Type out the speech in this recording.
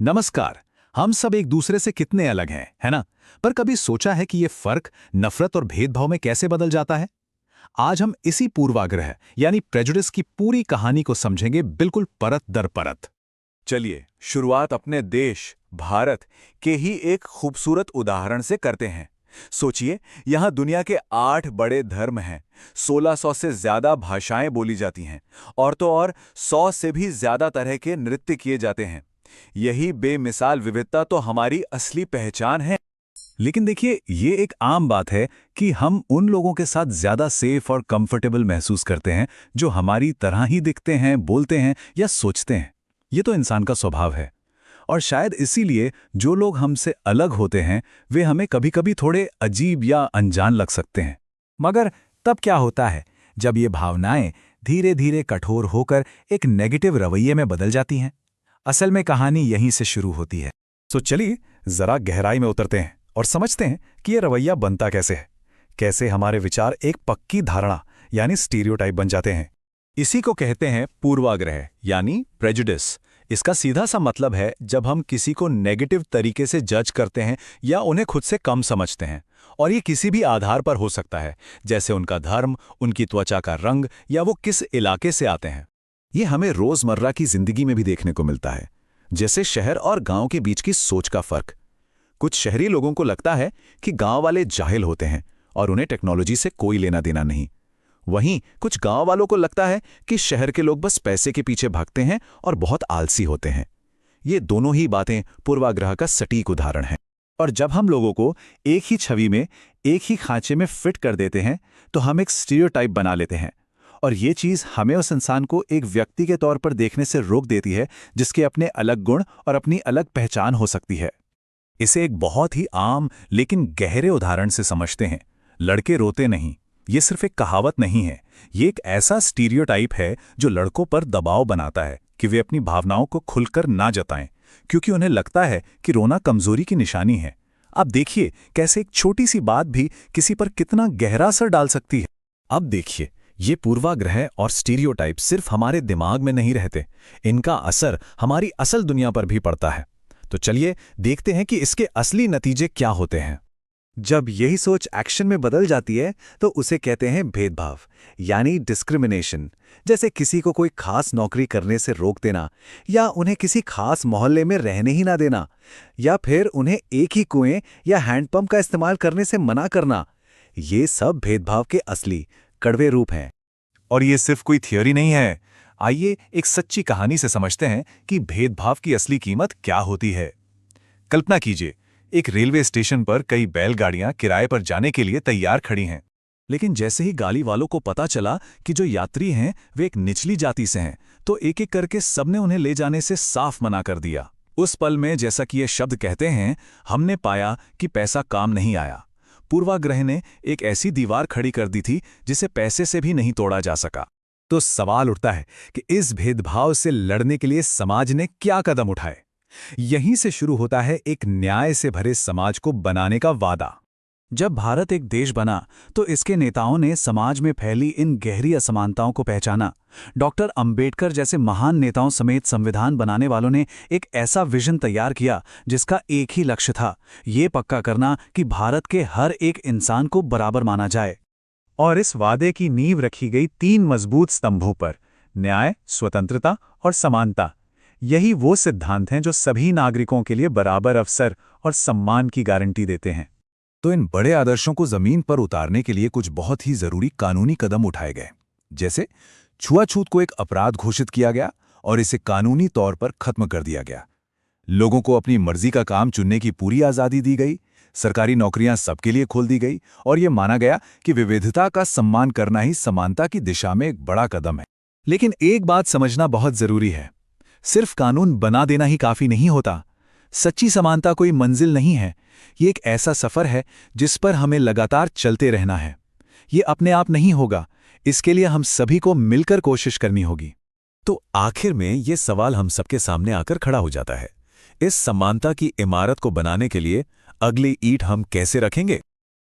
नमस्कार। हम सब एक दूसरे से कितने अलग हैं, है ना? पर कभी सोचा है कि ये फर्क नफरत और भेदभाव में कैसे बदल जाता है? आज हम इसी पूर्वाग्रह यानी प्रेजुडिस की पूरी कहानी को समझेंगे, बिल्कुल परत दर परत। चलिए शुरुआत अपने देश भारत के ही एक खूबसूरत उदाहरण से करते हैं। सोचिए, यहाँ दुनिया के 8 बड़े धर्म हैं, 1600 से ज्यादा भाषाएं बोली जाती हैं और तो और 100 से भी ज्यादा तरह के नृत्य किए जाते हैं। यही बेमिसाल विविधता तो हमारी असली पहचान है। लेकिन देखिए, ये एक आम बात है कि हम उन लोगों के साथ ज्यादा सेफ और कंफर्टेबल महसूस करते हैं जो हमारी तरह ही दिखते हैं, बोलते हैं या सोचते हैं। ये तो इंसान का स्वभाव है। और शायद इसीलिए जो लोग हमसे अलग होते हैं वे हमें कभी-कभी थोड़े अजीब या अनजान लग सकते हैं। मगर तब क्या होता है जब ये भावनाएं धीरे धीरे कठोर होकर एक नेगेटिव रवैये में बदल जाती हैं? असल में कहानी यहीं से शुरू होती है। तो चलिए जरा गहराई में उतरते हैं और समझते हैं कि यह रवैया बनता कैसे है। कैसे हमारे विचार एक पक्की धारणा यानी स्टीरियोटाइप बन जाते हैं। इसी को कहते हैं पूर्वाग्रह यानी प्रेजुडिस। इसका सीधा सा मतलब है जब हम किसी को नेगेटिव तरीके से जज करते हैं या उन्हें खुद से कम समझते हैं। और ये किसी भी आधार पर हो सकता है, जैसे उनका धर्म, उनकी त्वचा का रंग या वो किस इलाके से आते हैं। ये हमें रोजमर्रा की जिंदगी में भी देखने को मिलता है, जैसे शहर और गांव के बीच की सोच का फर्क। कुछ शहरी लोगों को लगता है कि गांव वाले जाहिल होते हैं और उन्हें टेक्नोलॉजी से कोई लेना देना नहीं। वहीं कुछ गांव वालों को लगता है कि शहर के लोग बस पैसे के पीछे भागते हैं और बहुत आलसी होते हैं। ये दोनों ही बातें पूर्वाग्रह का सटीक उदाहरण हैं। और जब हम लोगों को एक ही छवि में, एक ही खांचे में फिट कर देते हैं तो हम एक स्टीरियोटाइप बना लेते हैं। और ये चीज़ हमें उस इंसान को एक व्यक्ति के तौर पर देखने से रोक देती है जिसके अपने अलग गुण और अपनी अलग पहचान हो सकती है। इसे एक बहुत ही आम लेकिन गहरे उदाहरण से समझते हैं। लड़के रोते नहीं, ये सिर्फ एक कहावत नहीं है। ये एक ऐसा स्टीरियोटाइप है जो लड़कों पर दबाव बनाता है कि वे अपनी भावनाओं को खुलकर ना जताएं, क्योंकि उन्हें लगता है कि रोना कमजोरी की निशानी है। अब देखिए कैसे एक छोटी सी बात भी किसी पर कितना गहरा असर डाल सकती है। अब देखिए, ये पूर्वाग्रह और स्टीरियोटाइप सिर्फ हमारे दिमाग में नहीं रहते, इनका असर हमारी असल दुनिया पर भी पड़ता है। तो चलिए देखते हैं कि इसके असली नतीजे क्या होते हैं। जब यही सोच एक्शन में बदल जाती है तो उसे कहते हैं भेदभाव यानी डिस्क्रिमिनेशन। जैसे किसी को कोई खास नौकरी करने से रोक देना, या उन्हें किसी खास मोहल्ले में रहने ही ना देना, या फिर उन्हें एक ही कुएं या हैंडपंप का इस्तेमाल करने से मना करना। ये सब भेदभाव के असली कड़वे रूप हैं। और ये सिर्फ कोई थियोरी नहीं है। आइए एक सच्ची कहानी से समझते हैं कि भेदभाव की असली कीमत क्या होती है। कल्पना कीजिए, एक रेलवे स्टेशन पर कई बैलगाड़ियां किराए पर जाने के लिए तैयार खड़ी हैं। लेकिन जैसे ही गाड़ी वालों को पता चला कि जो यात्री हैं वे एक निचली जाति से हैं, तो एक एक करके सबने उन्हें ले जाने से साफ मना कर दिया। उस पल में, जैसा कि ये शब्द कहते हैं, हमने पाया कि पैसा काम नहीं आया। पूर्वाग्रह ने एक ऐसी दीवार खड़ी कर दी थी जिसे पैसे से भी नहीं तोड़ा जा सका। तो सवाल उठता है कि इस भेदभाव से लड़ने के लिए समाज ने क्या कदम उठाए। यहीं से शुरू होता है एक न्याय से भरे समाज को बनाने का वादा। जब भारत एक देश बना तो इसके नेताओं ने समाज में फैली इन गहरी असमानताओं को पहचाना। डॉक्टर अंबेडकर जैसे महान नेताओं समेत संविधान बनाने वालों ने एक ऐसा विजन तैयार किया जिसका एक ही लक्ष्य था, ये पक्का करना कि भारत के हर एक इंसान को बराबर माना जाए। और इस वादे की नींव रखी गई 3 मजबूत स्तंभों पर: न्याय, स्वतंत्रता और समानता। यही वो सिद्धांत हैं जो सभी नागरिकों के लिए बराबर अवसर और सम्मान की गारंटी देते हैं। तो इन बड़े आदर्शों को जमीन पर उतारने के लिए कुछ बहुत ही जरूरी कानूनी कदम उठाए गए। जैसे छुआछूत को एक अपराध घोषित किया गया और इसे कानूनी तौर पर खत्म कर दिया गया। लोगों को अपनी मर्जी का काम चुनने की पूरी आजादी दी गई। सरकारी नौकरियां सबके लिए खोल दी गई और यह माना गया कि विविधता का सम्मान करना ही समानता की दिशा में एक बड़ा कदम है। लेकिन एक बात समझना बहुत जरूरी है, सिर्फ कानून बना देना ही काफी नहीं होता। सच्ची समानता कोई मंजिल नहीं है, ये एक ऐसा सफर है जिस पर हमें लगातार चलते रहना है। ये अपने आप नहीं होगा, इसके लिए हम सभी को मिलकर कोशिश करनी होगी। तो आखिर में ये सवाल हम सबके सामने आकर खड़ा हो जाता है, इस समानता की इमारत को बनाने के लिए अगली ईंट हम कैसे रखेंगे?